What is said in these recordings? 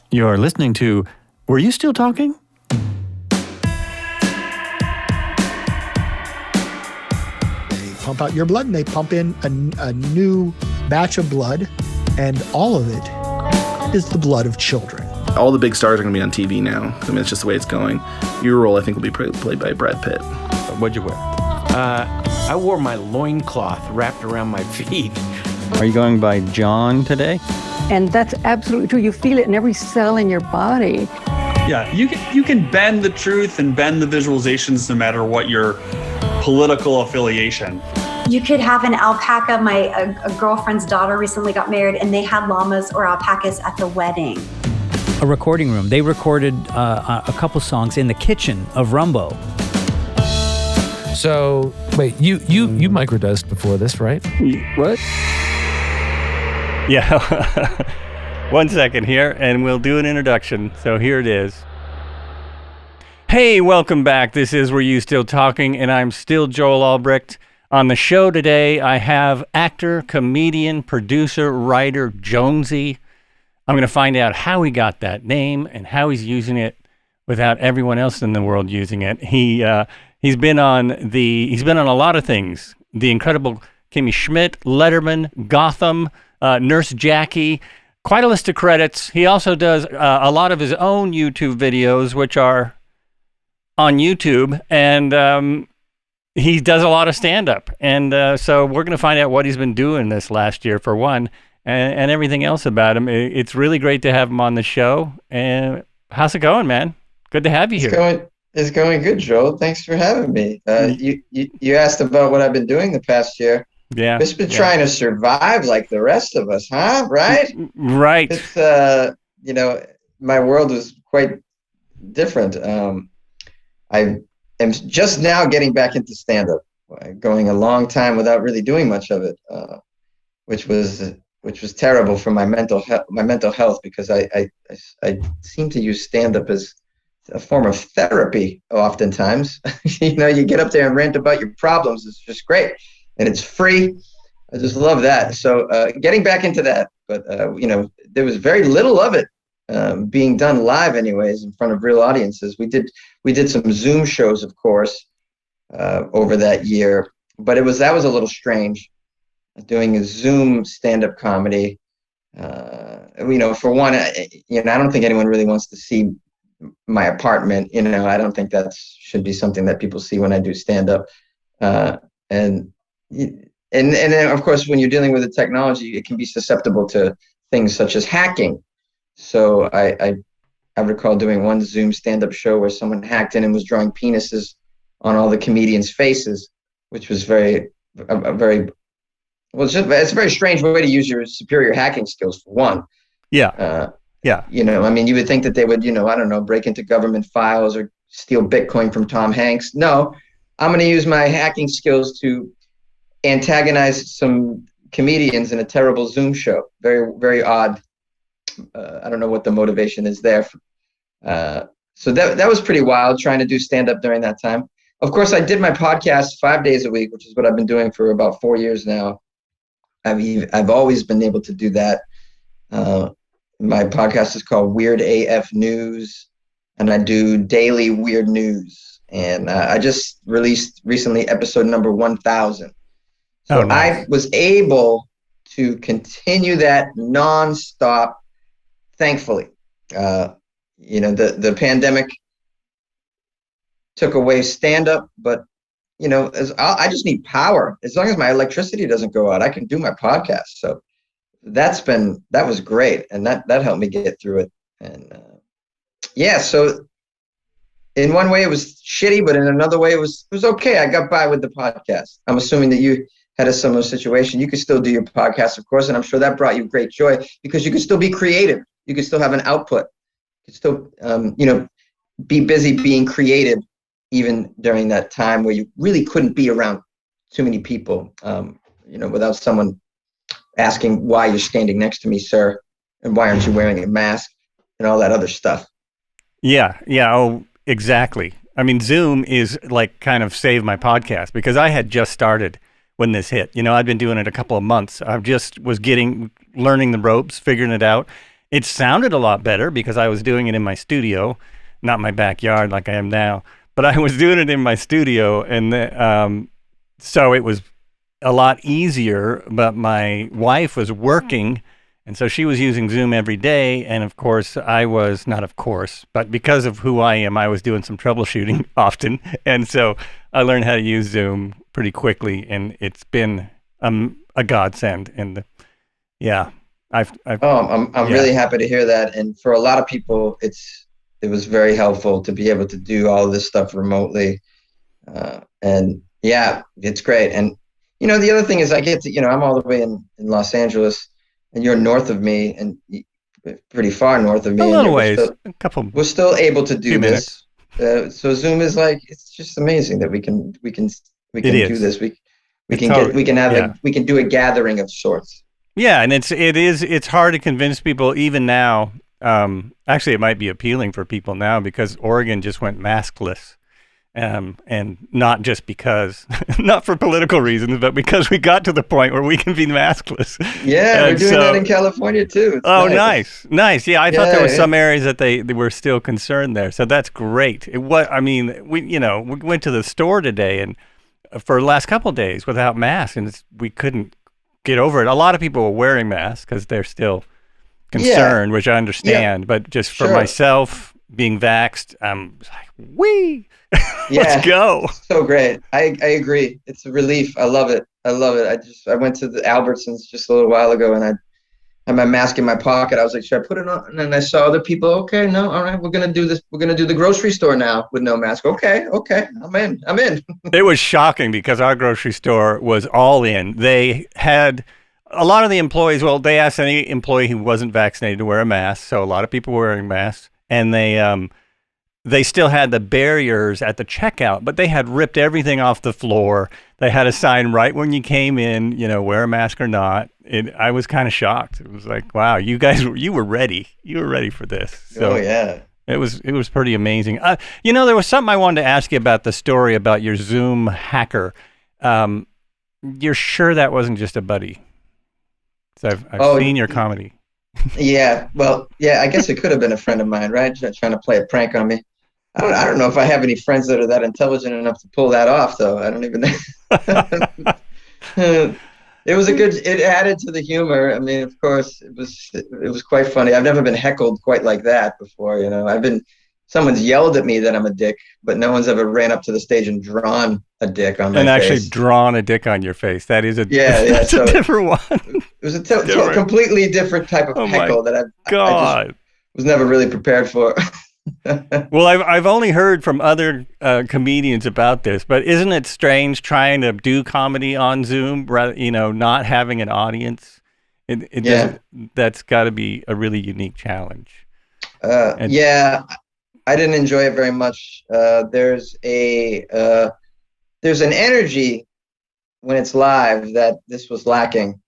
You're listening to Were You Still Talking? They pump out your blood and they pump in a new batch of blood, and all of it is the blood of children. All the big stars are going to be on TV now. I mean, it's just the way it's going. Your role, I think, will be played by Brad Pitt. What'd you wear? I wore my loincloth wrapped around my feet. Are you going by Jon today? And that's absolutely true. You feel it in every cell in your body. Yeah, you can bend the truth and bend the visualizations no matter what your political affiliation. You could have an alpaca. A girlfriend's daughter recently got married, and they had llamas or alpacas at the wedding. A recording room. They recorded a couple songs in the kitchen of Rumbo. So, wait, you microdosed before this, right? What? Yeah. 1 second here, and we'll do an introduction. So here it is. Hey, welcome back. This is Were You Still Talking? And I'm still Joel Albrecht. On the show today, I have actor, comedian, producer, writer Jonesy. I'm going to find out how he got that name and how he's using it without everyone else in the world using it. He's been on a lot of things. The Incredible Kimmy Schmidt, Letterman, Gotham, Nurse Jackie, quite a list of credits. He also does a lot of his own YouTube videos, which are on YouTube, and he does a lot of stand-up. And so we're going to find out what he's been doing this last year, for one, and everything else about him. It's really great to have him on the show. And how's it going, man? Good to have you here. It's going good, Joel. Thanks for having me. You asked about what I've been doing the past year. Yeah. Just been trying to survive like the rest of us, huh? Right? Right. It's, my world was quite different. I am just now getting back into stand-up, going a long time without really doing much of it, which was terrible for my mental health, because I seem to use stand-up as a form of therapy oftentimes. You get up there and rant about your problems. It's just great. And it's free. I just love that. So getting back into that, but there was very little of it being done live, anyways, in front of real audiences. We did some Zoom shows, of course, over that year, but that was a little strange, doing a Zoom stand-up comedy. For one, I don't think anyone really wants to see my apartment. I don't think that should be something that people see when I do stand-up. And then, of course, when you're dealing with the technology, it can be susceptible to things such as hacking. So I recall doing one Zoom stand-up show where someone hacked in and was drawing penises on all the comedians' faces, which was it's a very strange way to use your superior hacking skills, for one. Yeah. Yeah. You would think that they would, break into government files or steal Bitcoin from Tom Hanks. No, I'm going to use my hacking skills to antagonize some comedians in a terrible Zoom show. Very, very odd. I don't know what the motivation is there. So that was pretty wild, trying to do stand-up during that time. Of course, I did my podcast 5 days a week, which is what I've been doing for about 4 years now. I've always been able to do that. My podcast is called Weird AF News, and I do daily weird news. And I just released recently episode number 1000. So nice. I was able to continue that nonstop, thankfully. The pandemic took away stand-up, but I just need power. As long as my electricity doesn't go out, I can do my podcast. So that was great, and that helped me get through it. And so in one way it was shitty, but in another way it was okay. I got by with the podcast. I'm assuming that you had a similar situation. You could still do your podcast, of course, and I'm sure that brought you great joy, because you could still be creative. You could still have an output. You could still, be busy being creative, even during that time where you really couldn't be around too many people, without someone asking why you're standing next to me, sir, and why aren't you wearing a mask, and all that other stuff. Yeah. Oh, exactly. I mean, Zoom is like kind of saved my podcast, because I had just started when this hit. I'd been doing it a couple of months. I just was learning the ropes, figuring it out. it sounded a lot better because I was doing it in my studio, not my backyard like I am now, but I was doing it in my studio. And so it was a lot easier, but my wife was working, and so she was using Zoom every day. And of course, but because of who I am, I was doing some troubleshooting often. And so I learned how to use Zoom pretty quickly, and it's been a godsend. And I'm really happy to hear that. And for a lot of people, it was very helpful to be able to do all of this stuff remotely. And yeah, it's great. And the other thing is I get to, I'm all the way in Los Angeles, and you're north of me and pretty far north of me. A little ways, we're still able to do this. So Zoom is it's just amazing that we can do this. We can do a gathering of sorts. Yeah, and it's hard to convince people even now. Actually, it might be appealing for people now because Oregon just went maskless. And not just because, not for political reasons, but because we got to the point where we can be maskless. Yeah, we're doing that in California too. It's nice. Yeah, I thought there were some areas that they were still concerned there, so that's great. We went to the store today and for the last couple of days without masks, and we couldn't get over it. A lot of people were wearing masks because they're still concerned, which I understand. But just for myself being vaxxed, I'm like, let's go. So great. I agree. It's a relief. I love it. I went to the Albertsons just a little while ago, and I had my mask in my pocket. I was like, should I put it on? And then I saw other people. Okay, no, all right, we're gonna do this. We're gonna do the grocery store now with no mask. Okay, I'm in. It was shocking because our grocery store was all in. They had a lot of the employees. Well, they asked any employee who wasn't vaccinated to wear a mask, so a lot of people were wearing masks, and they still had the barriers at the checkout, but they had ripped everything off the floor. They had a sign right when you came in, wear a mask or not. I was kind of shocked. It was like, wow, you guys, you were ready. You were ready for this. So it was pretty amazing. There was something I wanted to ask you about the story about your Zoom hacker. You're sure that wasn't just a buddy? So I've seen your comedy. Yeah, well, I guess it could have been a friend of mine, right? Trying to play a prank on me. I don't know if I have any friends that are that intelligent enough to pull that off, though. I don't even know. It added to the humor. I mean, of course, it was quite funny. I've never been heckled quite like that before. Someone's yelled at me that I'm a dick, but no one's ever ran up to the stage and drawn a dick on my face. And actually drawn a dick on your face. That is that's a different one. It was a completely different type of heckle that I just was never really prepared for. Well, I've only heard from other comedians about this, but isn't it strange trying to do comedy on Zoom, not having an audience? That's got to be a really unique challenge. I didn't enjoy it very much. There's an energy when it's live that this was lacking,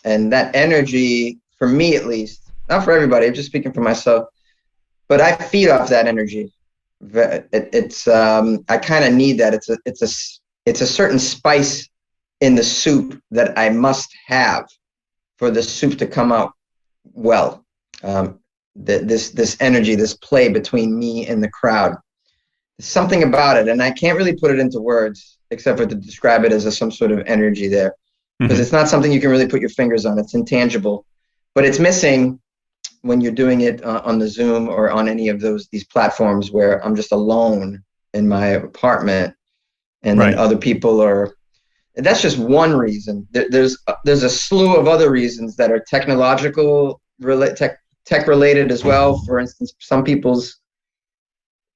and that energy, for me at least, not for everybody, I'm just speaking for myself, but I feed off that energy. I kind of need that. It's a certain spice in the soup that I must have for the soup to come out well. This energy, this play between me and the crowd. There's something about it, and I can't really put it into words except for to describe it as some sort of energy there, because it's not something you can really put your fingers on. It's intangible, but it's missing when you're doing it on the Zoom or on any of these platforms where I'm just alone in my apartment, and then other people are. And that's just one reason. There's a slew of other reasons that are technological, tech related as well. For instance, some people's,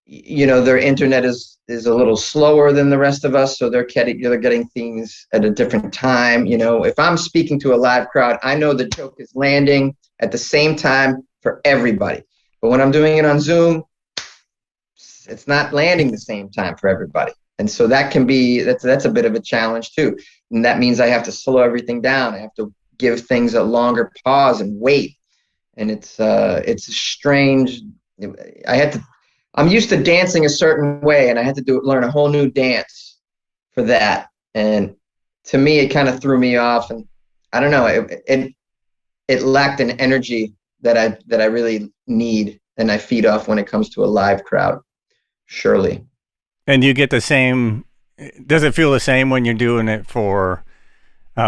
their internet is a little slower than the rest of us, so they're getting things at a different time. If I'm speaking to a live crowd, I know the joke is landing at the same time for everybody. But when I'm doing it on Zoom, it's not landing the same time for everybody. And so that's a bit of a challenge too. And that means I have to slow everything down. I have to give things a longer pause and wait. And it's strange. I'm used to dancing a certain way, and I had to learn a whole new dance for that. And to me, it kind of threw me off. And I don't know, it lacked an energy that I really need and I feed off when it comes to a live crowd. Surely. And you get the same. Does it feel the same when you're doing it for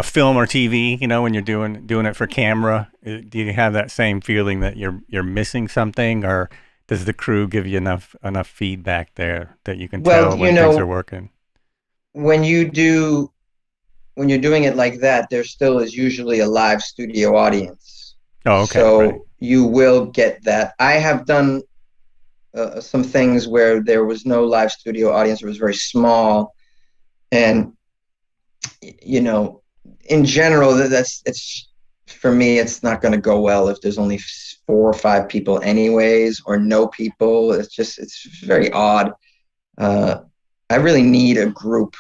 film or TV? You know, when you're doing it for camera, do you have that same feeling that you're missing something, or does the crew give you enough feedback there that you can tell when things are working? When you're doing it like that, there still is usually a live studio audience. Oh, okay. So right. You will get that. I have done some things where there was no live studio audience. It was very small, and in general, it's for me. It's not going to go well if there's only 4 or 5 people, anyways, or no people. It's very odd. I really need a group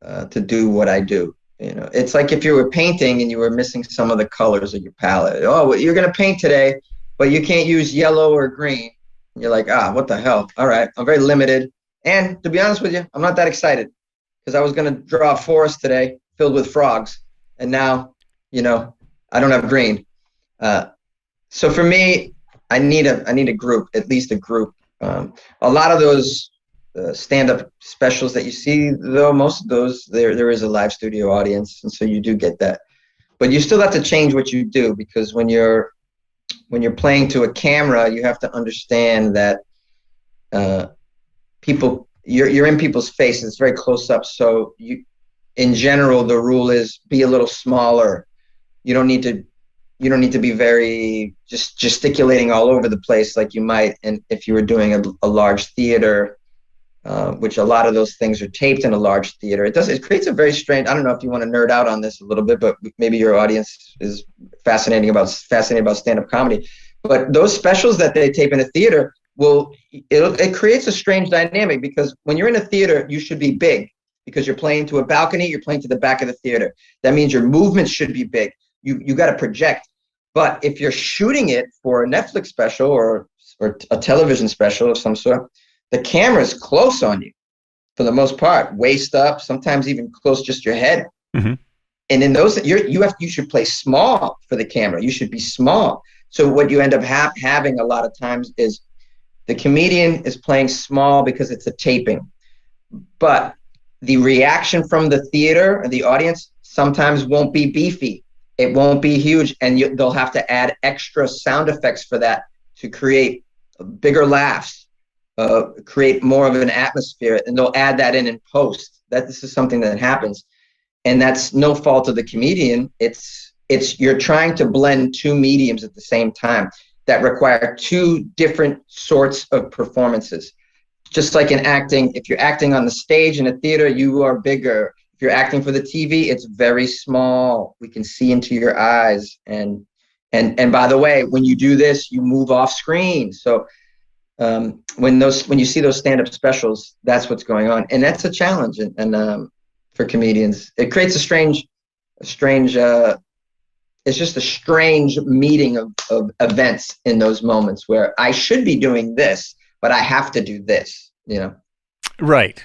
to do what I do. It's like if you were painting and you were missing some of the colors of your palette. Oh, well, you're going to paint today, but you can't use yellow or green. And you're like, what the hell? All right, I'm very limited. And to be honest with you, I'm not that excited because I was going to draw a forest today filled with frogs. And now, I don't have green. So for me, I need a group, at least a group. A lot of those stand-up specials that you see, though, most of those there is a live studio audience, and so you do get that. But you still have to change what you do, because when you're playing to a camera, you have to understand that you're in people's faces. It's very close up. So in general, the rule is be a little smaller. You don't need to be very just gesticulating all over the place like you might, and if you were doing a large theater. Which a lot of those things are taped in a large theater. It creates a very strange, I don't know if you want to nerd out on this a little bit, but maybe your audience is fascinated about stand-up comedy. But those specials that they tape in a theater, it creates a strange dynamic, because when you're in a theater, you should be big because you're playing to a balcony, you're playing to the back of the theater. That means your movements should be big. You got to project. But if you're shooting it for a Netflix special or a television special of some sort, the camera's close on you for the most part, waist up, sometimes even close just your head. Mm-hmm. And in those, you should play small for the camera. You should be small. So what you end up having a lot of times is the comedian is playing small because it's a taping, but the reaction from the theater and the audience sometimes won't be beefy. It won't be huge, and they'll have to add extra sound effects for that to create bigger laughs. Create more of an atmosphere, and they'll add that in post. That this is something that happens, and that's no fault of the comedian. It's you're trying to blend 2 mediums at the same time that require 2 different sorts of performances. Just like in acting, if you're acting on the stage in a theater, you are bigger. If you're acting for the TV, it's very small. We can see into your eyes, and by the way, when you do this, you move off screen. So. When you see those stand-up specials, that's what's going on, and that's a challenge. And for comedians, it creates a strange. It's just a strange meeting of events in those moments where I should be doing this, but I have to do this. Right.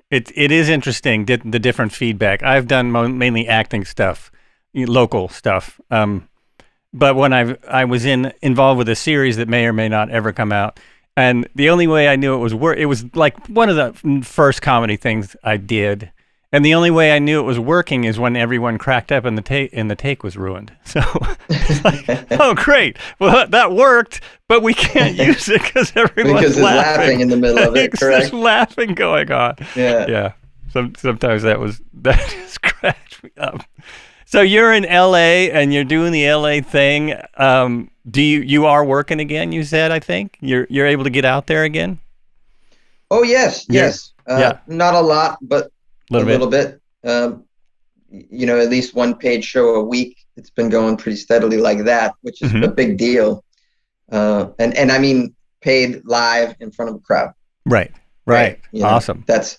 It is interesting the different feedback. I've done mainly acting stuff, local stuff. But when I was involved with a series that may or may not ever come out, and the only way I knew it was like one of the first comedy things I did, and the only way I knew it was working is when everyone cracked up and the take was ruined. So it's like, oh great, well that worked, but we can't use it because everyone's laughing in the middle of it. Correct. Just laughing going on. Yeah. Sometimes that just cracked me up. So you're in LA and you're doing the LA thing. You are working again? You said, I think you're able to get out there again. Oh yes. Not a lot, but a little bit. At least 1 paid show a week. It's been going pretty steadily like that, which is a big deal. And I mean paid live in front of a crowd. Right. Awesome. That's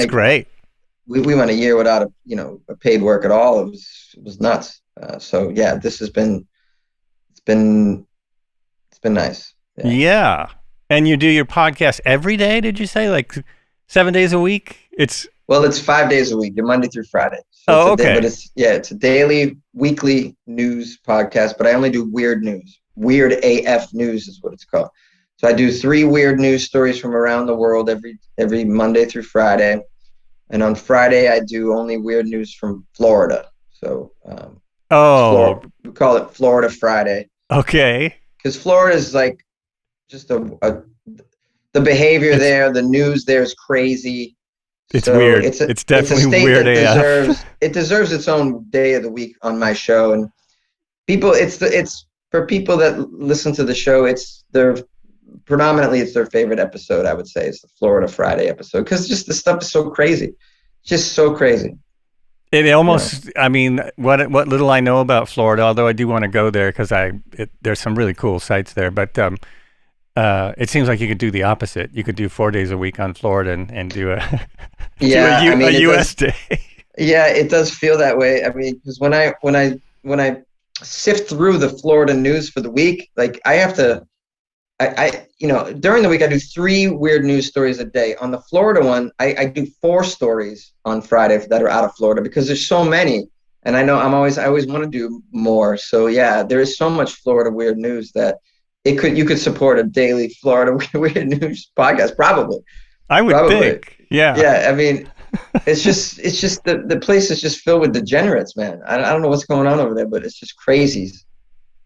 great. We went a year without a paid work at all. It was nuts. So yeah, it's been nice. Yeah. And you do your podcast every day, did you say? Like 7 days a week? Well, it's 5 days a week, Monday through Friday. So Oh, it's a day, okay. but it's a daily, weekly news podcast, but I only do weird news. Weird AF news is what it's called. So I do 3 weird news stories from around the world every Monday through Friday. And on Friday, I do only weird news from Florida. So we call it Florida Friday. Okay. Because Florida is like just the behavior there, the news there is crazy. It's so weird. It's definitely a state weird that AF. deserves its own day of the week on my show. And people, it's for people that listen to the show, it's their favorite episode. I would say it's the Florida Friday episode because just the stuff is so crazy, just so crazy. It almost, I mean, what little I know about Florida, although I do want to go there because there's some really cool sites there, but it seems like you could do the opposite. You could do 4 days a week on Florida and do a U.S. day. Yeah, it does feel that way. I mean, because when I sift through the Florida news for the week, like I have to, during the week I do 3 weird news stories a day. On the Florida one, I do 4 stories on Friday that are out of Florida because there's so many, and I know I always want to do more. So yeah, there is so much Florida weird news that you could support a daily Florida weird news podcast probably. I would think, yeah. Yeah, I mean, it's just the place is just filled with degenerates, man. I don't know what's going on over there, but it's just crazies.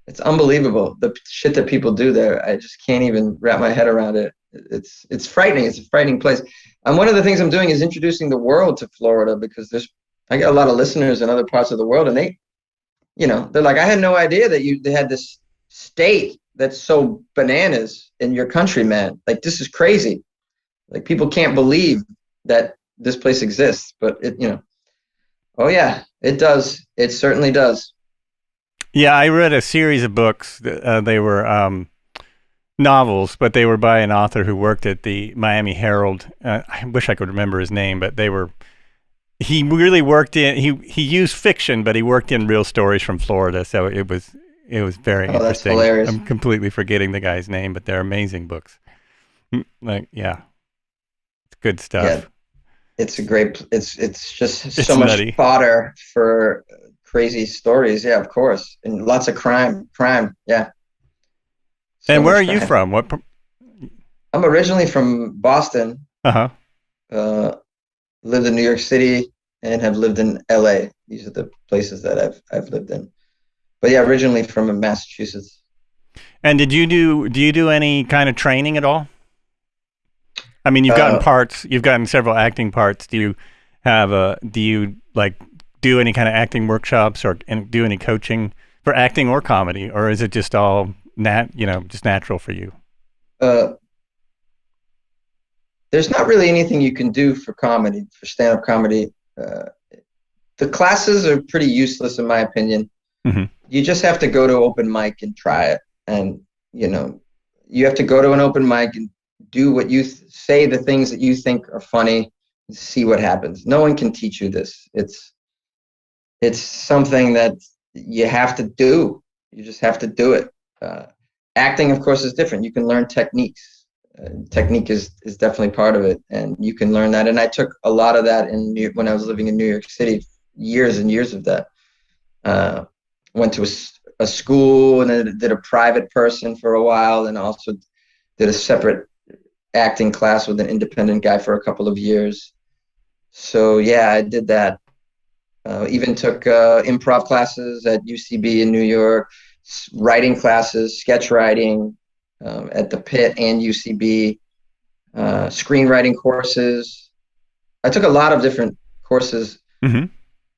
It's unbelievable the shit that people do there. I just can't even wrap my head around it. It's frightening. It's a frightening place. And one of the things I'm doing is introducing the world to Florida because I got a lot of listeners in other parts of the world, and they're like, I had no idea that they had this state that's so bananas in your country, man. Like, this is crazy. Like, people can't believe that this place exists, but oh yeah, it does. It certainly does. Yeah, I read a series of books. They were novels, but they were by an author who worked at the Miami Herald. I wish I could remember his name, but he really worked in, he used fiction, but he worked in real stories from Florida. So it was very interesting. That's hilarious. I'm completely forgetting the guy's name, but they're amazing books. Like, yeah, it's good stuff. Yeah, it's just it's so nutty. Much fodder for crazy stories. Yeah, of course. And lots of crime. Yeah. So and where are you from? I'm originally from Boston. Uh-huh. Lived in New York City and have lived in LA. These are the places that I've lived in. But yeah, originally from Massachusetts. And do you do any kind of training at all? I mean, you've gotten several acting parts. Do you do any kind of acting workshops and do any coaching for acting or comedy, or is it just all just natural for you? There's not really anything you can do for comedy, for stand-up comedy. The classes are pretty useless in my opinion. Mm-hmm. You just have to go to open mic and try it. And, you have to go to an open mic and do what you say, the things that you think are funny, and see what happens. No one can teach you this. It's something that you have to do. You just have to do it. Acting, of course, is different. You can learn techniques. Technique is definitely part of it, and you can learn that. And I took a lot of that when I was living in New York City, years and years of that. Went to a school and then did a private person for a while, and also did a separate acting class with an independent guy for a couple of years. So yeah, I did that. Even took improv classes at UCB in New York, writing classes, sketch writing at the Pitt and UCB, screenwriting courses. I took a lot of different courses mm-hmm.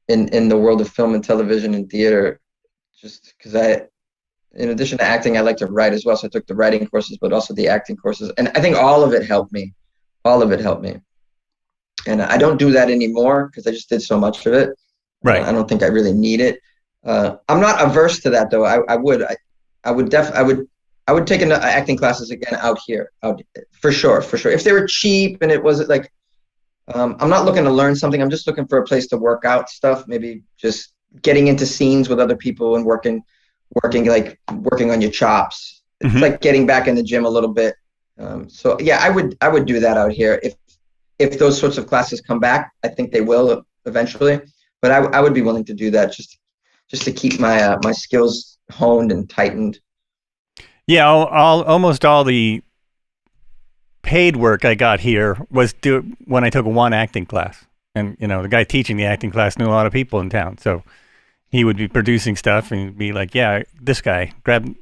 in the world of film and television and theater, just because in addition to acting, I like to write as well. So I took the writing courses, but also the acting courses. And I think all of it helped me. And I don't do that anymore because I just did so much of it. Right. I don't think I really need it. I'm not averse to that though. I would take acting classes again out here, for sure. If they were cheap and it wasn't like, I'm not looking to learn something. I'm just looking for a place to work out stuff. Maybe just getting into scenes with other people and working on your chops. It's mm-hmm. like getting back in the gym a little bit. So yeah, I would do that out here if those sorts of classes come back, I think they will eventually. But I would be willing to do that just to keep my my skills honed and tightened. Yeah, almost all the paid work I got here was when I took one acting class. And, the guy teaching the acting class knew a lot of people in town. So he would be producing stuff and be like, yeah, this guy, grab,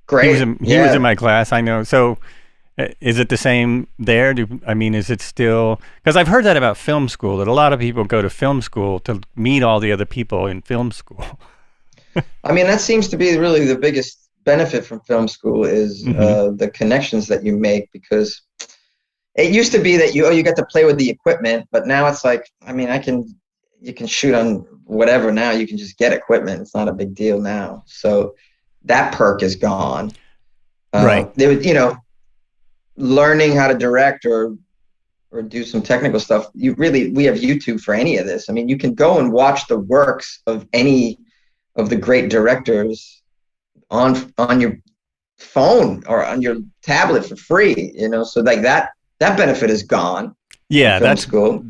Great. He was in my class, I know. So is it the same there? Is it still, because I've heard that about film school, that a lot of people go to film school to meet all the other people in film school. That seems to be really the biggest benefit from film school is the connections that you make, because it used to be that you get to play with the equipment, but now it's like, you can shoot on whatever now. You can just get equipment. It's not a big deal now. So that perk is gone. Right. They would, learning how to direct or do some technical stuff. We have YouTube for any of this. You can go and watch the works of any of the great directors on your phone or on your tablet for free, so like that benefit is gone. Yeah, that's school.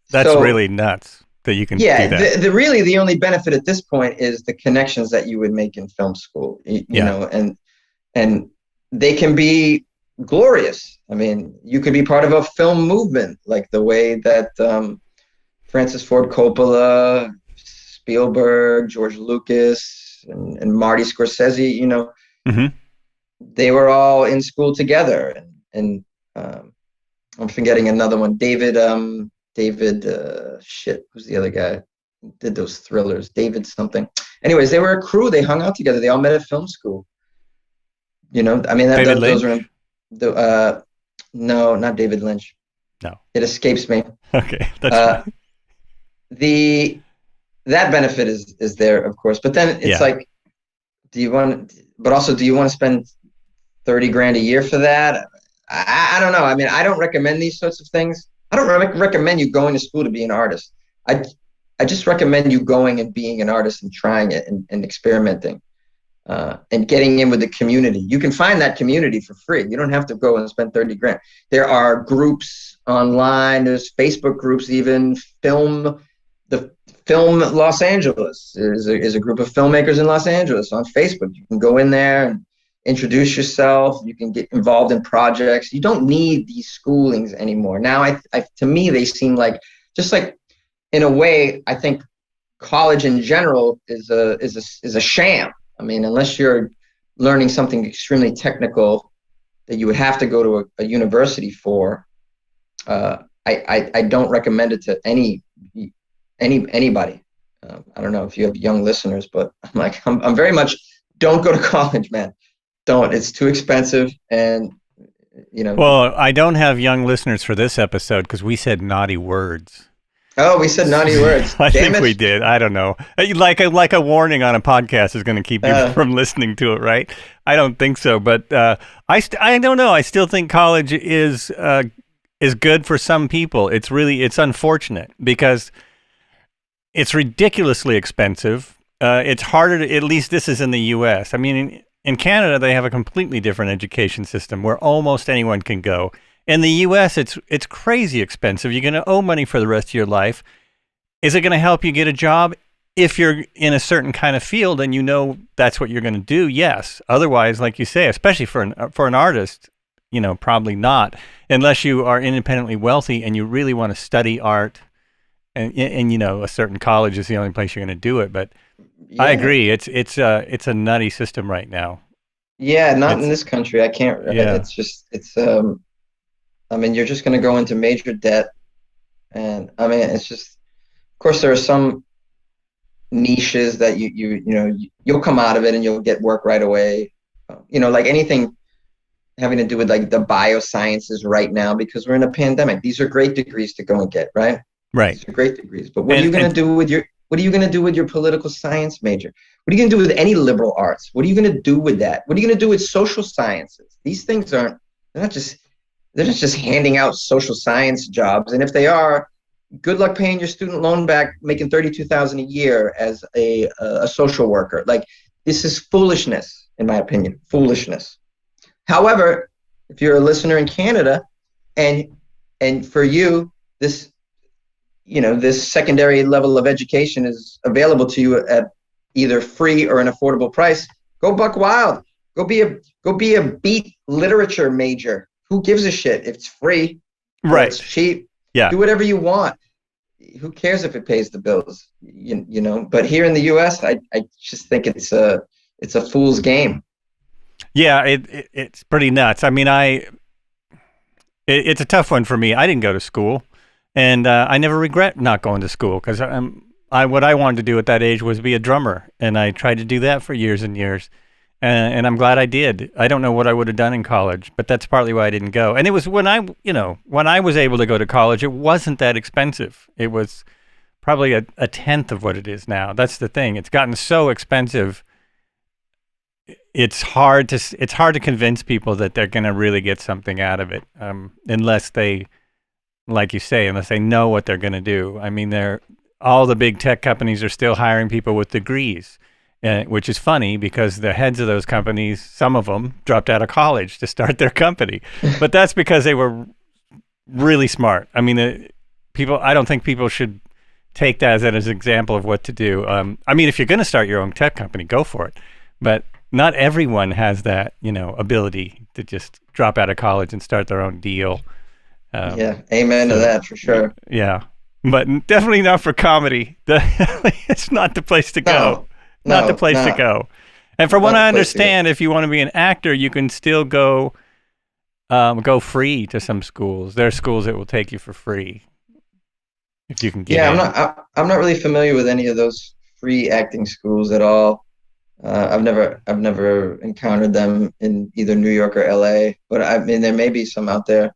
That's really nuts that you can do that. The only benefit at this point is the connections that you would make in film school, you know, and they can be glorious. You could be part of a film movement, like the way that Francis Ford Coppola, Spielberg, George Lucas, and Marty Scorsese, they were all in school together. And I'm forgetting another one. David, who's the other guy? Did those thrillers? David something. Anyways, they were a crew. They hung out together. They all met at film school. David Lynch? Those are no, not David Lynch. No, it escapes me. Okay, that's that benefit is there, of course. But then it's like, do you want to spend $30,000 a year for that? I don't know. I don't recommend these sorts of things. I don't recommend you going to school to be an artist. I just recommend you going and being an artist and trying it and experimenting and getting in with the community. You can find that community for free. You don't have to go and spend $30,000. There are groups online. There's Facebook groups, even the Film Los Angeles is a group of filmmakers in Los Angeles on Facebook. You can go in there and introduce yourself. You can get involved in projects. You don't need these schoolings anymore. Now, to me, they seem like, just like, in a way, I think college in general is a sham. Unless you're learning something extremely technical that you would have to go to a university for, I don't recommend it to anybody. I don't know if you have young listeners, but I'm very much, don't go to college, man. Don't. It's too expensive, and Well, I don't have young listeners for this episode because we said naughty words. Oh, we said naughty words. I think we did. I don't know. Like a warning on a podcast is going to keep you from listening to it, right? I don't think so, but I don't know. I still think college is good for some people. It's unfortunate because it's ridiculously expensive. It's harder to, at least this is in the U.S. In Canada, they have a completely different education system where almost anyone can go. In the U.S., it's crazy expensive. You're going to owe money for the rest of your life. Is it going to help you get a job? If you're in a certain kind of field and that's what you're going to do, yes. Otherwise, like you say, especially for an artist, probably not, unless you are independently wealthy and you really want to study art, and a certain college is the only place you're going to do it. But yeah. I agree, it's a nutty system right now. Yeah, in this country. I can't. Yeah. You're just going to go into major debt, and it's just. Of course, there are some niches that you'll come out of it and you'll get work right away. Like anything having to do with like the biosciences right now, because we're in a pandemic. These are great degrees to go and get, right? Right. These are great degrees. But what are you going to do with your political science major? What are you going to do with any liberal arts? What are you going to do with that? What are you going to do with social sciences? These things they're not just handing out social science jobs. And if they are, good luck paying your student loan back, making $32,000 a year as a social worker. Like, this is foolishness, in my opinion, foolishness. However, if you're a listener in Canada and and for you, this secondary level of education is available to you at either free or an affordable price. Go buck wild. Go be a beat literature major. Who gives a shit if it's free? Right. It's cheap. Yeah. Do whatever you want. Who cares if it pays the bills? You know. But here in the U.S., I just think it's a fool's game. Yeah, it's pretty nuts. I mean, it's a tough one for me. I didn't go to school, and I never regret not going to school because what I wanted to do at that age was be a drummer, and I tried to do that for years and years, and I'm glad I did. I don't know what I would have done in college, but that's partly why I didn't go. And it was when I was able to go to college, it wasn't that expensive. It was probably a tenth of what it is now. That's the thing. It's gotten so expensive. It's hard to convince people that they're going to really get something out of it, unless they, like you say, unless they know what they're going to do. I mean, all the big tech companies are still hiring people with degrees, which is funny because the heads of those companies, some of them dropped out of college to start their company, but that's because they were really smart. I mean, I don't think people should take that as an example of what to do. I mean, if you're going to start your own tech company, go for it, but not everyone has that, ability to just drop out of college and start their own deal. Amen to that for sure. Yeah, but definitely not for comedy. It's not the place to go. Not the place to go. And from what I understand, if you want to be an actor, you can still go free to some schools. There are schools that will take you for free if you can get in. I'm not really familiar with any of those free acting schools at all. I've never encountered them in either New York or LA, but I mean there may be some out there.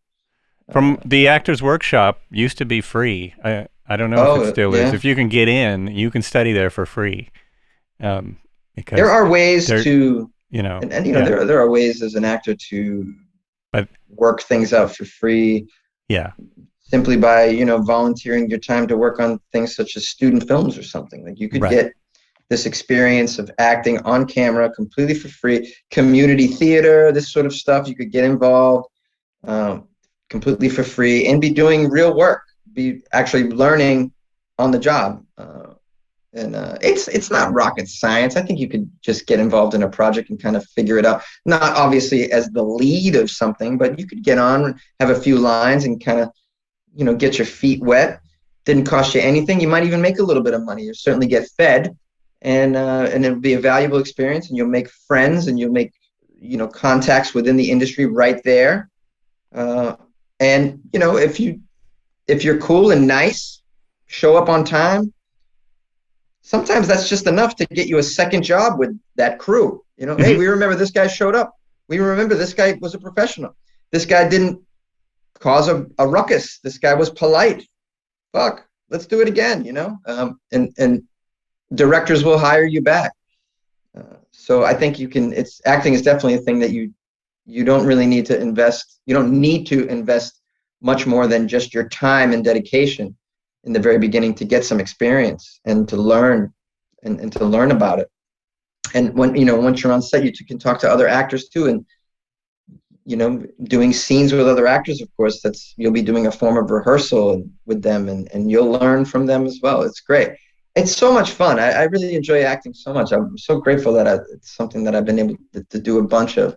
From the Actors Workshop used to be free. I don't know if it still is. If you can get in, you can study there for free. Because there are ways to, there are ways as an actor to work things out for free. Yeah. Simply by, volunteering your time to work on things such as student films or something. Like you could get this experience of acting on camera completely for free. Community theater, this sort of stuff, you could get involved completely for free and be doing real work, be actually learning on the job. It's not rocket science. I think you could just get involved in a project and kind of figure it out. Not obviously as the lead of something, but you could get on, have a few lines and kind of, get your feet wet. Didn't cost you anything. You might even make a little bit of money. You certainly get fed. And it'll be a valuable experience, and you'll make friends, and you'll make contacts within the industry right there. And if you're cool and nice, show up on time. Sometimes that's just enough to get you a second job with that crew. Hey, we remember this guy showed up. We remember this guy was a professional. This guy didn't cause a ruckus. This guy was polite. Fuck, let's do it again. And directors will hire you back. So I think acting is definitely a thing that you don't really need to invest. You don't need to invest much more than just your time and dedication in the very beginning to get some experience and to learn and to learn about it. And once you're on set, you can talk to other actors too. And, doing scenes with other actors, of course, you'll be doing a form of rehearsal with them and you'll learn from them as well. It's great. It's so much fun. I really enjoy acting so much. I'm so grateful that it's something that I've been able to do a bunch of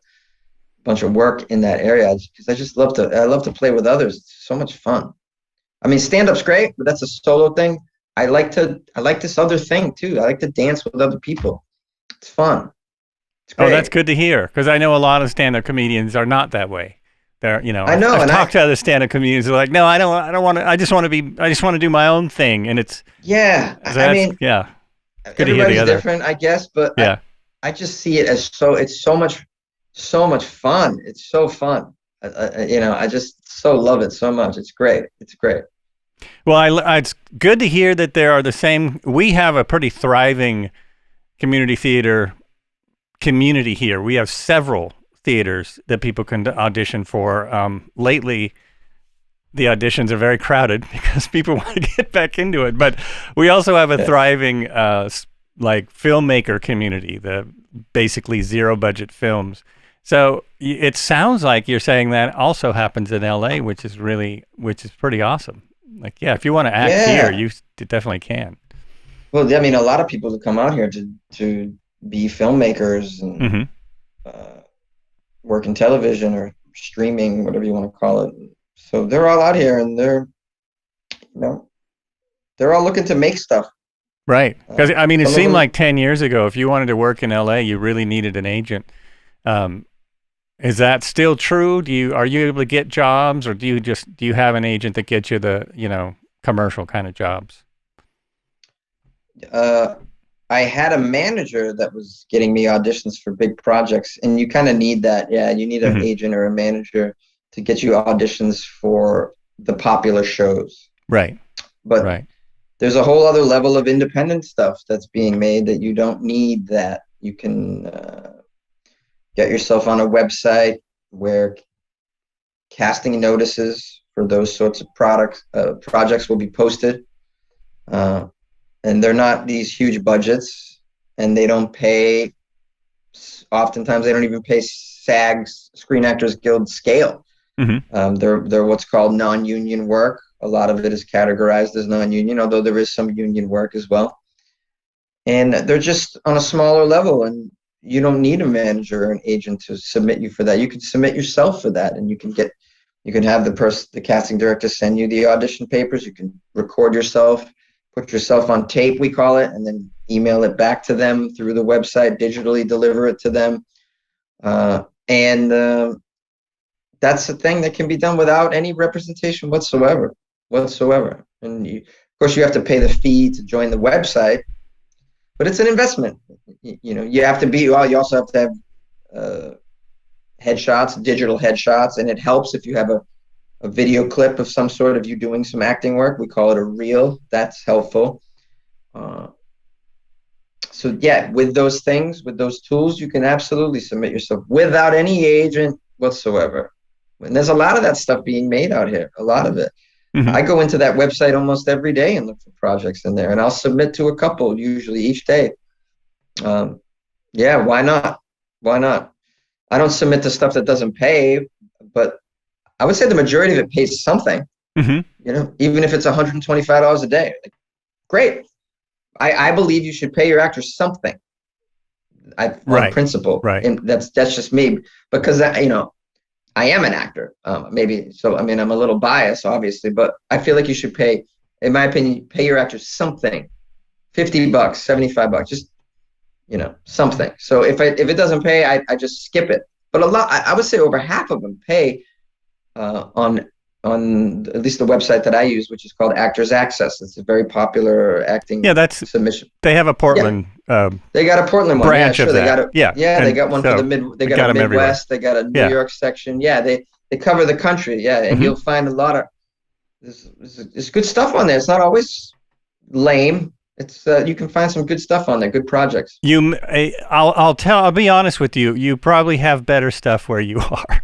work in that area because I just love to play with others. It's so much fun. I mean, stand-up's great, but that's a solo thing. I like this other thing too. I like to dance with other people. It's fun. It's great. Oh, that's good to hear because I know a lot of stand-up comedians are not that way. They're, I know. I've talked to other stand-up comedians who are like, no, I don't want to. I just want to do my own thing, and it's everybody's different, I guess, but I just see it as it's so much fun. It's so fun. I just so love it so much. It's great. It's great. Well, it's good to hear that there are the same. We have a pretty thriving community theater community here. We have several theaters that people can audition for. Lately, the auditions are very crowded because people want to get back into it. But we also have a thriving filmmaker community, the basically zero budget films. So it sounds like you're saying that also happens in LA, which is pretty awesome. Like, yeah, if you want to act here, you definitely can. Well, I mean, a lot of people that come out here to be filmmakers and work in television or streaming, whatever you want to call it. So they're all out here, and they're all looking to make stuff. Right. Because, I mean, it seemed like 10 years ago, if you wanted to work in LA, you really needed an agent. Is that still true? Are you able to get jobs, or do you have an agent that gets you the, commercial kind of jobs? I had a manager that was getting me auditions for big projects, and you kind of need that. Yeah, you need an agent or a manager to get you auditions for the popular shows. Right. But there's a whole other level of independent stuff that's being made that you don't need that. You can get yourself on a website where casting notices for those sorts of projects will be posted. And they're not these huge budgets, and they don't pay. Oftentimes, they don't even pay SAG's Screen Actors Guild scale. They're what's called non-union work. A lot of it is categorized as non-union, although there is some union work as well. And they're just on a smaller level, and you don't need a manager or an agent to submit you for that. You can submit yourself for that, and you can have the casting director send you the audition papers. You can record yourself, put yourself on tape, we call it, and then email it back to them through the website, digitally deliver it to them. And that's a thing that can be done without any representation whatsoever. And of course, you have to pay the fee to join the website, but it's an investment. You have to you also have to have headshots, digital headshots, and it helps if you have a video clip of some sort of you doing some acting work. We call it a reel. That's helpful. So yeah, with those things, with those tools, you can absolutely submit yourself without any agent whatsoever. And there's a lot of that stuff being made out here, a lot of it. I go into that website almost every day and look for projects in there, and I'll submit to a couple usually each day. Yeah, why not? I don't submit to stuff that doesn't pay, but I would say the majority of it pays something. Even if it's $125 a day. Great. I believe you should pay your actors something. On principle. Right. And that's just me, because I am an actor. Maybe so. I mean, I'm a little biased, obviously, but I feel like you should pay, in my opinion, pay your actors something. $50, $75, just something. So if it doesn't pay, I just skip it. But I would say over half of them pay on at least the website that I use, which is called Actors Access. It's a very popular acting submission. They have a Portland. They got a Portland one. Branch of that. They got one for the They got a Midwest. They got a New York section. Yeah, they cover the country. Yeah, and you'll find a lot of there's good stuff on there. It's not always lame. It's you can find some good stuff on there, good projects. I'll be honest with you. You probably have better stuff where you are.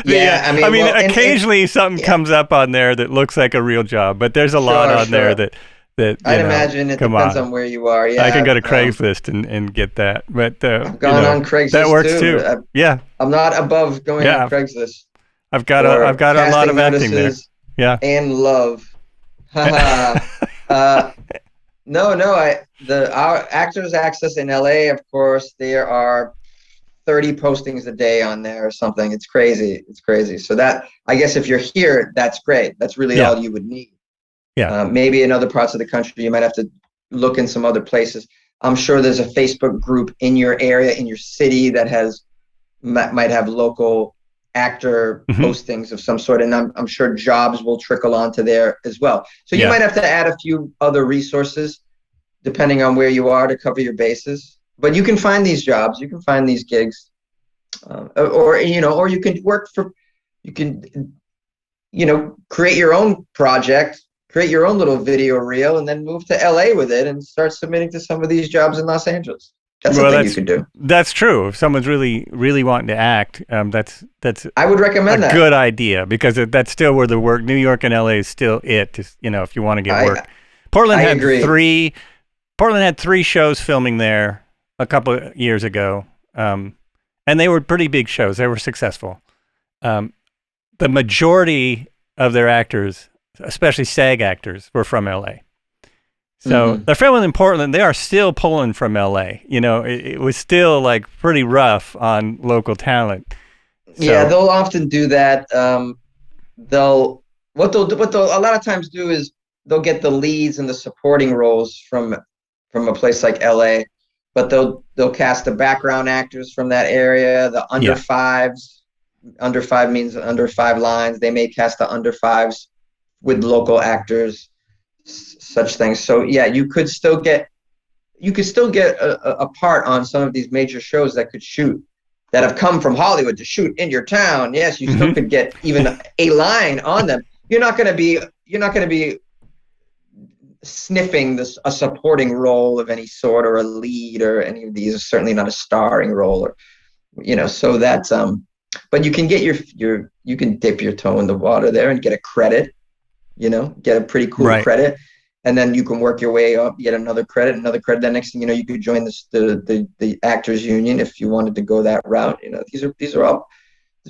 I mean, occasionally something comes up on there that looks like a real job, but there's a lot on there that I'd imagine it depends on where you are. Yeah, I can go to Craigslist and get that, but I've gone on Craigslist. That works too. I'm not above going on Craigslist. I've got a lot of acting there. Yeah, and love. Our Actors Access in LA, of course, there are 30 postings a day on there or something. It's crazy. So that, I guess if you're here, that's great. That's really all you would need. Yeah. Maybe in other parts of the country, you might have to look in some other places. I'm sure there's a Facebook group in your area, in your city, that might have local actor postings of some sort, and I'm sure jobs will trickle onto there as well. So you might have to add a few other resources depending on where you are to cover your bases. But you can find these jobs, you can find these gigs, or you can create your own project, create your own little video reel, and then move to LA with it and start submitting to some of these jobs in Los Angeles. That's a thing you can do. That's true. If someone's really, really wanting to act, that's I would recommend that. Good idea, because that's still where the work. New York and LA is still it. If you want to get work. Portland had three shows filming there a couple of years ago, and and they were pretty big shows. They were successful. The majority of their actors, especially SAG actors, were from LA. So they're filming in Portland. They are still pulling from LA. You know, it was still like pretty rough on local talent. So, yeah, they'll often do that. What they'll a lot of times do is they'll get the leads and the supporting roles from a place like LA, but they'll cast the background actors from that area, the under fives. Under five means under 5 lines. They may cast the under fives with local actors, such things. So yeah, you could still get a part on some of these major shows that have come from Hollywood to shoot in your town. Yes, you still could get even a line on them. You're not going to be sniffing a supporting role of any sort, or a lead, or any of these. Certainly not a starring role, or so that's but you can get you can dip your toe in the water there and get a credit, get a pretty cool credit, and then you can work your way up, get another credit. The next thing you know, you could join the actors union if you wanted to go that route. These are all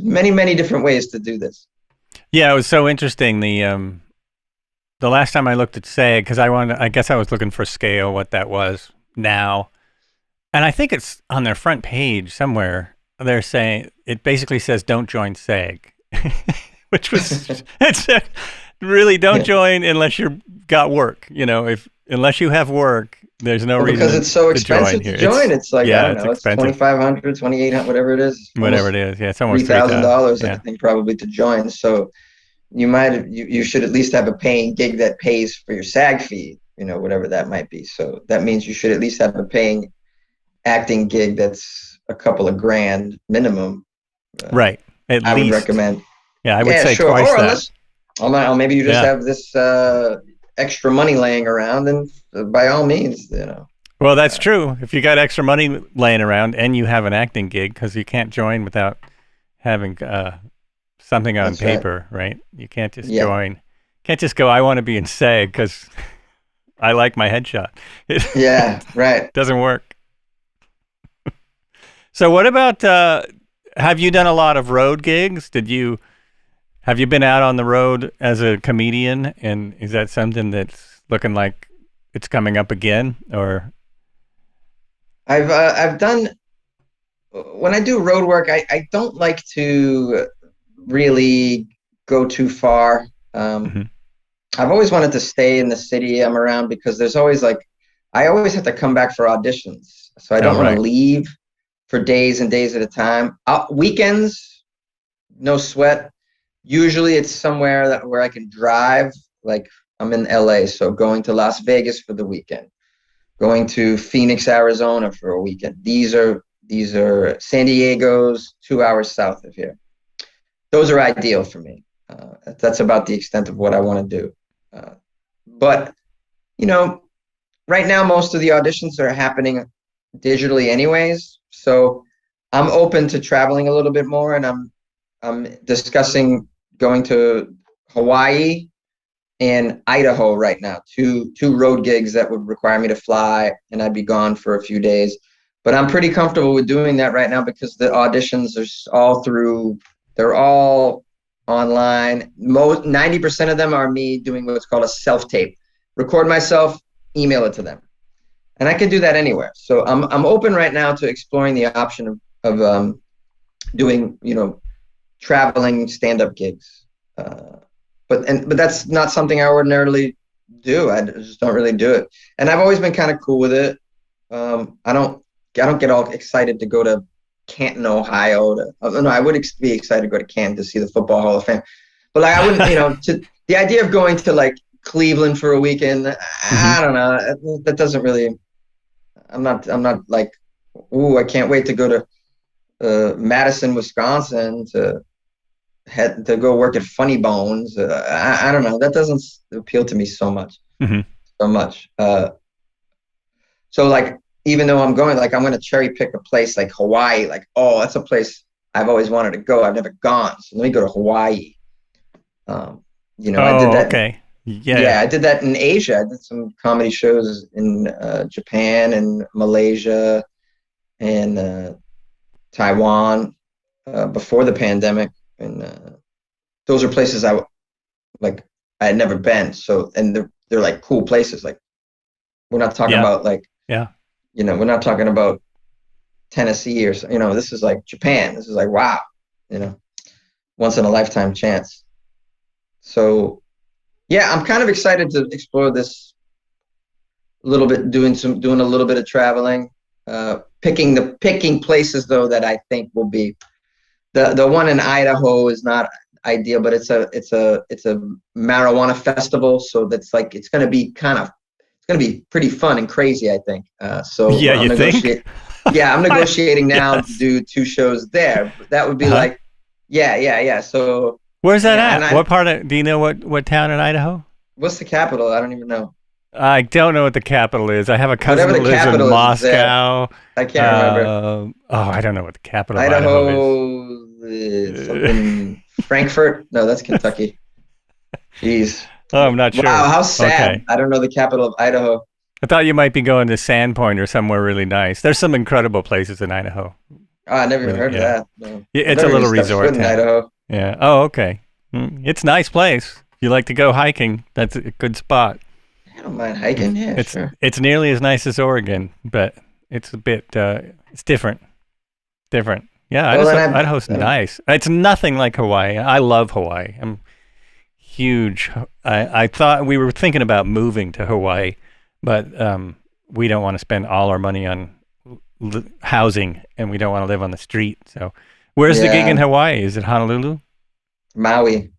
many different ways to do this. Yeah, it was so interesting. The last time I looked at SAG, because I guess I was looking for scale, what that was now, and I think it's on their front page somewhere. They're saying, it basically says, don't join SAG, which was, really don't join unless you've got work. Unless you have work, there's no reason because it's so expensive to join. It's like, I don't know, it's $2,500, $2,800, whatever it is. Whatever it is. Yeah, it's almost $3,000, I think, probably to join. So you should at least have a paying gig that pays for your SAG fee, whatever that might be. So that means you should at least have a paying acting gig that's a couple of grand minimum. Right. At I least. would recommend. Yeah, I would say sure. Twice that. Or maybe you just have this extra money laying around, and by all means, Well, that's true. If you got extra money laying around and you have an acting gig, because you can't join without having something on paper, right? You can't just join. Can't just go, I want to be in SAG because I like my headshot. Right. Doesn't work. So what about, have you done a lot of road gigs? Have you been out on the road as a comedian? And is that something that's looking like it's coming up again, or? I've done, when I do road work, I don't like to really go too far. I've always wanted to stay in the city I'm around, because there's always I always have to come back for auditions. So I don't want to leave for days and days at a time. Weekends, no sweat. Usually it's somewhere where I can drive. Like I'm in LA, so going to Las Vegas for the weekend, going to Phoenix, Arizona for a weekend. These are San Diego's 2 hours south of here. Those are ideal for me. That's about the extent of what I want to do. But right now most of the auditions are happening digitally anyways. So I'm open to traveling a little bit more, and I'm discussing going to Hawaii and Idaho right now. Two road gigs that would require me to fly, and I'd be gone for a few days. But I'm pretty comfortable with doing that right now, because the auditions are they're all online. 90% of them are me doing what's called a self-tape. Record myself, email it to them. And I can do that anywhere. So I'm open right now to exploring the option of doing, traveling stand-up gigs. But that's not something I ordinarily do. I just don't really do it. And I've always been kind of cool with it. I don't get all excited to go to Canton, Ohio. I would be excited to go to Canton to see the Football Hall of Fame. But I wouldn't, the idea of going to Cleveland for a weekend, I don't know. That doesn't really. I'm not like, ooh, I can't wait to go to Madison, Wisconsin to go work at Funny Bones. I don't know. That doesn't appeal to me so much. So much. So even though I'm going, I'm going to cherry pick a place like Hawaii. Oh, that's a place I've always wanted to go. I've never gone. So let me go to Hawaii. I did that. Okay. Yeah, I did that in Asia. I did some comedy shows in Japan and Malaysia and Taiwan before the pandemic, and those are places I had never been. So, and they're like cool places. Like, we're not talking about like, we're not talking about Tennessee or, this is like Japan. This is like, wow, once in a lifetime chance. So yeah, I'm kind of excited to explore this a little bit, doing a little bit of traveling, picking places though that I think will be the one in Idaho is not ideal, but it's a marijuana festival. So that's like, it's going to be pretty fun and crazy, I think. So yeah, you think? Yeah, I'm negotiating now to do 2 shows there. That would be like, yeah. So where's that at? What part do you know what town in Idaho? What's the capital? I don't even know. I don't know what the capital is. I have a cousin that lives in Moscow. I can't remember. I don't know what the capital of Idaho is. Something Frankfurt? No, that's Kentucky. Jeez. Oh, I'm not sure. Wow, how sad. Okay. I don't know the capital of Idaho. I thought you might be going to Sandpoint or somewhere really nice. There's some incredible places in Idaho. Oh, I never even heard of that. No. Yeah, it's a little resort in Idaho. Yeah. Oh, okay. It's a nice place. If you like to go hiking, that's a good spot. I don't mind hiking. Yeah, sure. It's nearly as nice as Oregon, but it's a bit. It's different. Yeah, Idaho's nice. It's nothing like Hawaii. I love Hawaii. I'm huge. I thought we were thinking about moving to Hawaii, but we don't want to spend all our money on housing, and we don't want to live on the street. So, where's the gig in Hawaii? Is it Honolulu? Maui.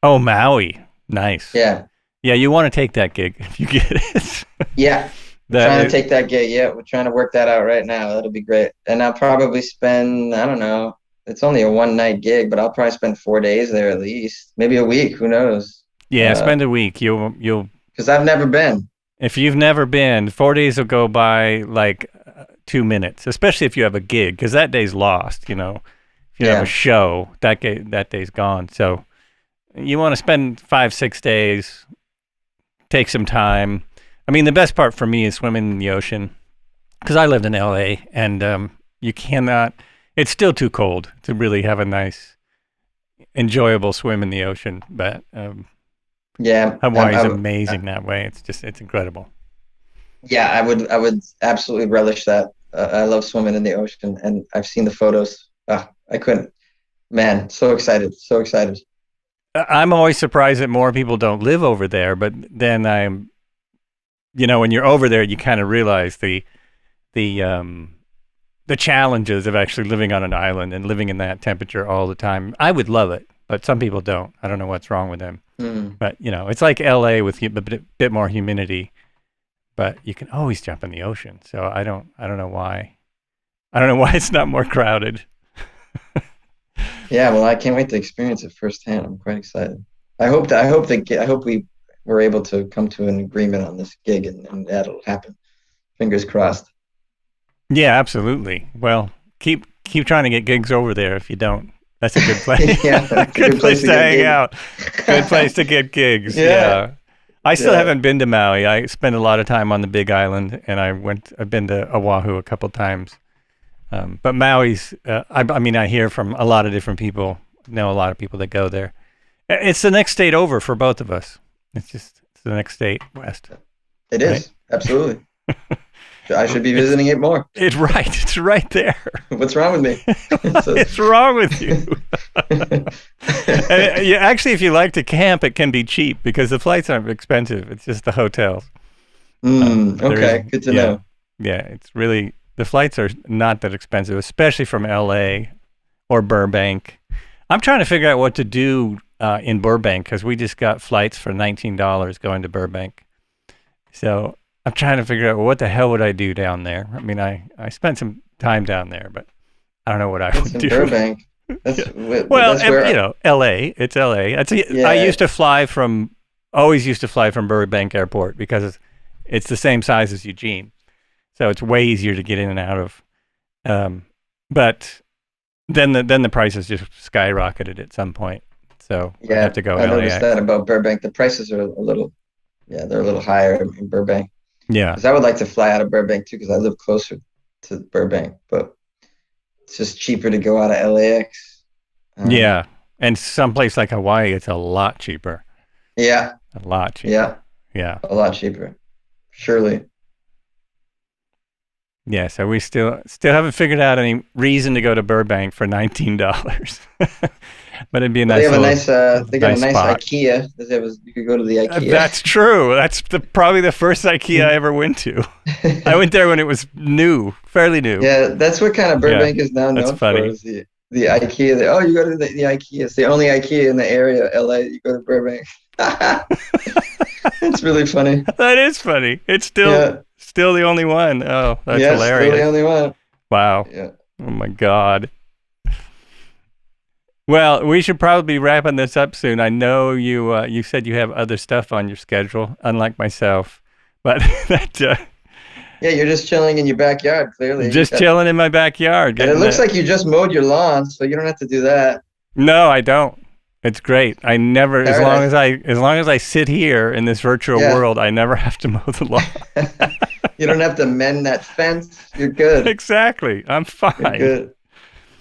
Oh, Maui. Nice. Yeah. Yeah, you want to take that gig if you get it. Yeah. Trying to take that gig. Yeah, we're trying to work that out right now. That'll be great. And I'll probably spend, I don't know, it's only a 1-night gig, but I'll probably spend 4 days there at least. Maybe a week. Who knows? Yeah, spend a week. You'll. Because I've never been. If you've never been, 4 days will go by like 2 minutes, especially if you have a gig, because that day's lost. If you have a show, that day's gone. So you want to spend 5-6 days. Take some time. I mean, the best part for me is swimming in the ocean, because I lived in LA, and you cannot. It's still too cold to really have a nice, enjoyable swim in the ocean. But Hawaii is amazing that way. It's incredible. Yeah, I would absolutely relish that. I love swimming in the ocean, and I've seen the photos. I couldn't. Man, so excited. I'm always surprised that more people don't live over there, but then when you're over there, you kind of realize the challenges of actually living on an island and living in that temperature all the time. I would love it, but some people don't. I don't know what's wrong with them. But it's like LA with a bit more humidity, but you can always jump in the ocean. So I don't know why. I don't know why it's not more crowded. Yeah, well, I can't wait to experience it firsthand. I'm quite excited. I hope we were able to come to an agreement on this gig, and that'll happen. Fingers crossed. Yeah, absolutely. Well, keep trying to get gigs over there. If you don't, that's a good place. Yeah, good place to hang out. Good place to get gigs. Yeah. I still haven't been to Maui. I spent a lot of time on the Big Island, and I've been to Oahu a couple times. But Maui's, I hear from a lot of different people, know a lot of people that go there. It's the next state over for both of us. It's the next state west. It is, absolutely. I should be visiting it more. It's right there. What's wrong with me? What's wrong with you? Actually, if you like to camp, it can be cheap because the flights aren't expensive. It's just the hotels. Okay, good to know. Yeah, it's really... The flights are not that expensive, especially from LA or Burbank. I'm trying to figure out what to do in Burbank, because we just got flights for $19 going to Burbank. So I'm trying to figure out what the hell would I do down there. I mean, I spent some time down there, but I don't know what I would do. Burbank. That's LA. It's LA. I used to always used to fly from Burbank Airport because it's the same size as Eugene. So it's way easier to get in and out of. But then the prices just skyrocketed at some point. So I have to go. I noticed that about Burbank. The prices are they're a little higher in Burbank. Yeah. Because I would like to fly out of Burbank too, because I live closer to Burbank. But It's just cheaper to go out of LAX. Yeah. And someplace like Hawaii, it's a lot cheaper. Yeah. A lot cheaper. Yeah. Yeah. A lot cheaper. Surely. Yeah, so we still haven't figured out any reason to go to Burbank for $19. But it'd be a nice. They have a nice. They got a nice spot. IKEA. You could go to the IKEA. That's true. That's probably the first IKEA I ever went to. I went there when it was new, fairly new. Yeah, that's what kind of Burbank is now known for. Is the IKEA. You go to the IKEA. It's the only IKEA in the area, LA. You go to Burbank. It's really funny. That is funny. It's still the only one. Oh, that's hilarious. Still the only one. Wow. Yeah. Oh my God. Well, we should probably be wrapping this up soon. I know you said you have other stuff on your schedule, unlike myself, but that. Yeah, you're just chilling in your backyard. Clearly, just chilling in my backyard. And it looks like you just mowed your lawn, so you don't have to do that. No, I don't. It's great. I never, as long as I sit here in this virtual world, I never have to mow the lawn. You don't have to mend that fence. You're good. Exactly. I'm fine. You're good.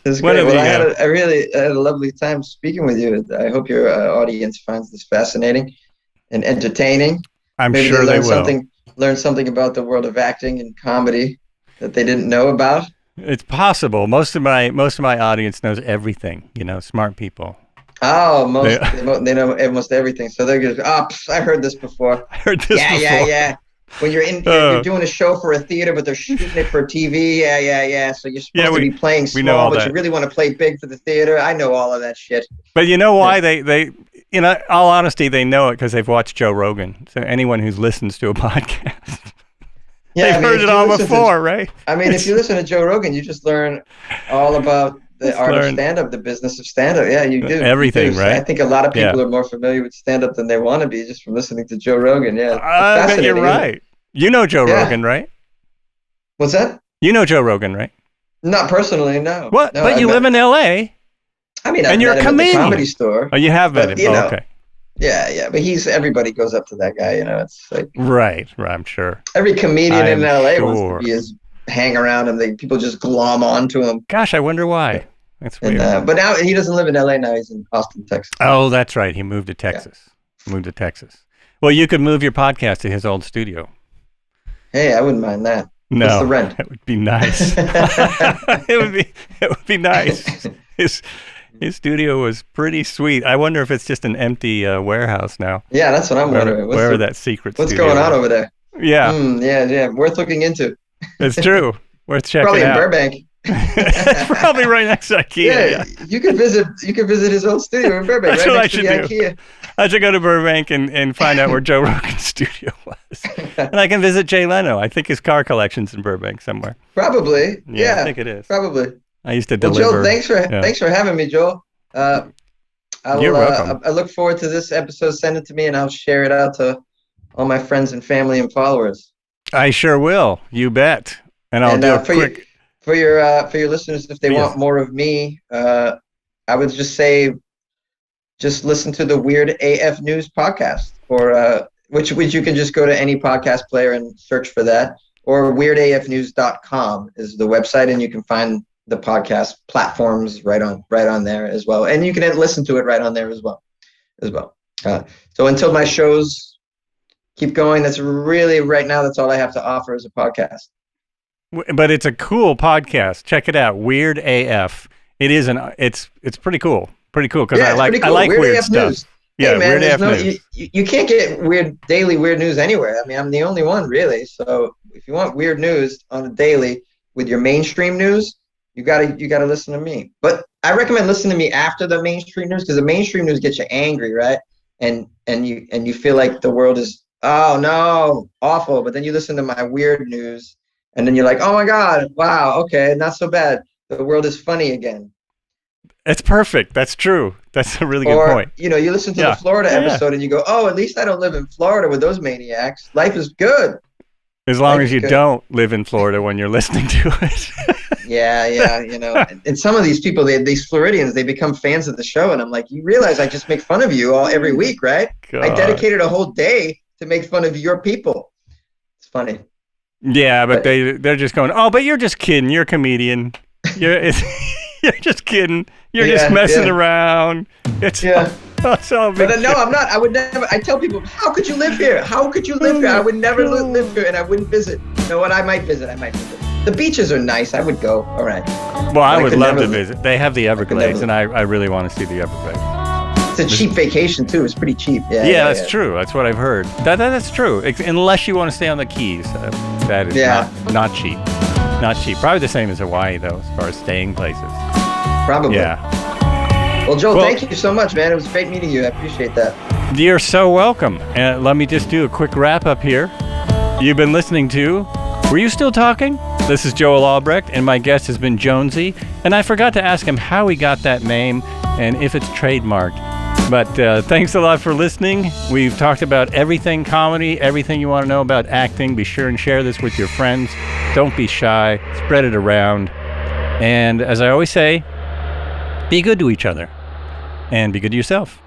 It's great. Well, I really had a lovely time speaking with you. I hope your audience finds this fascinating and entertaining. I'm sure they will. Learn something about the world of acting and comedy that they didn't know about. It's possible. Most of my audience knows everything. Smart people. Oh, they know almost everything. So they're just, I heard this before. I heard this before. Yeah. When you're you're doing a show for a theater, but they're shooting it for TV. Yeah. So you're supposed to be playing small, but you really want to play big for the theater. I know all of that shit. But you know why they all honesty, they know it because they've watched Joe Rogan. So anyone who listens to a podcast, they've heard it all before, right? I mean, if you listen to Joe Rogan, you just learn all about the art of stand-up, the business of stand-up. Yeah, you do. Everything, right? I think a lot of people are more familiar with stand-up than they want to be just from listening to Joe Rogan. Yeah, I bet you're right. You know Joe Rogan, right? What's that? You know Joe Rogan, right? Not personally, no. What? No, but you live in L.A. I mean, and you're a comedian. At the Comedy Store. Oh, you have met him. Okay. Yeah, but everybody goes up to that guy. It's like right. I'm sure. Every comedian in LA wants to be his hang around, and people just glom onto him. Gosh, I wonder why. That's weird. But now he doesn't live in LA. Now he's in Austin, Texas. Oh, that's right. He moved to Texas. Well, you could move your podcast to his old studio. Hey, I wouldn't mind that. No, what's the rent? It would be nice. It would be nice. His studio was pretty sweet. I wonder if it's just an empty warehouse now. Yeah, that's what I'm wondering. Where that secret what's studio going on over there? Yeah. Yeah. Worth looking into. It's true. Worth checking Probably out. Probably in Burbank. Probably right next to IKEA. Yeah, you could visit his old studio in Burbank. That's right what next to the IKEA. I should go to Burbank and find out where Joe Rogan's studio was. And I can visit Jay Leno. I think his car collection's in Burbank somewhere. Probably. Yeah, I think it is. Probably. I used to deliver. Joel, thanks for having me, Joel. You're welcome. I look forward to this episode. Send it to me, and I'll share it out to all my friends and family and followers. I sure will. You bet. And I'll do a quick. For your listeners, if they want more of me, I would just say, just listen to the Weird AF News podcast, or which you can just go to any podcast player and search for that, or weirdafnews.com is the website, and you can find the podcast platforms right on there as well, and you can listen to it right on there as well. So until my shows keep going, that's really right now. That's all I have to offer as a podcast. But it's a cool podcast. Check it out. Weird AF. It is it's pretty cool. Pretty cool because I like weird AF stuff. News. Yeah, hey, man, Weird AF News. You can't get daily weird news anywhere. I mean, I'm the only one really. So if you want weird news on a daily with your mainstream news, you gotta listen to me. But I recommend listening to me after the mainstream news, because the mainstream news gets you angry, right? And you feel like the world is awful. But then you listen to my weird news, and then you're like, oh my God, wow, okay, not so bad. The world is funny again. It's perfect. That's true. That's a really good point. You listen to the Florida episode and you go, oh, at least I don't live in Florida with those maniacs. Life is good. As long as you don't live in Florida when you're listening to it. Yeah. And some of these people, these Floridians, they become fans of the show. And I'm like, you realize I just make fun of you every week, right? God. I dedicated a whole day to make fun of your people. It's funny. Yeah, but they're just going, oh, but you're just kidding. You're a comedian. You're just kidding. You're just messing around. It's all big. But no, I'm not. I would never. I tell people, how could you live here? How could you live here? I would never live here, and I wouldn't visit. You know what? I might visit. The beaches are nice. I would go. All right. Well, I would love to visit. They have the Everglades, and I really want to see the Everglades. It's a cheap vacation too. It's pretty cheap. Yeah, that's true. That's what I've heard. That's true. Unless you want to stay on the Keys, that is not cheap. Not cheap. Probably the same as Hawaii though, as far as staying places. Probably. Yeah. Well, Joel, thank you so much, man. It was great meeting you. I appreciate that. You're so welcome. Let me just do a quick wrap up here. You've been listening to Were You Still Talking? This is Joel Albrecht, and my guest has been Jonesy. And I forgot to ask him how he got that name and if it's trademarked. But thanks a lot for listening. We've talked about everything comedy, everything you want to know about acting. Be sure and share this with your friends. Don't be shy. Spread it around. And as I always say, be good to each other and be good to yourself.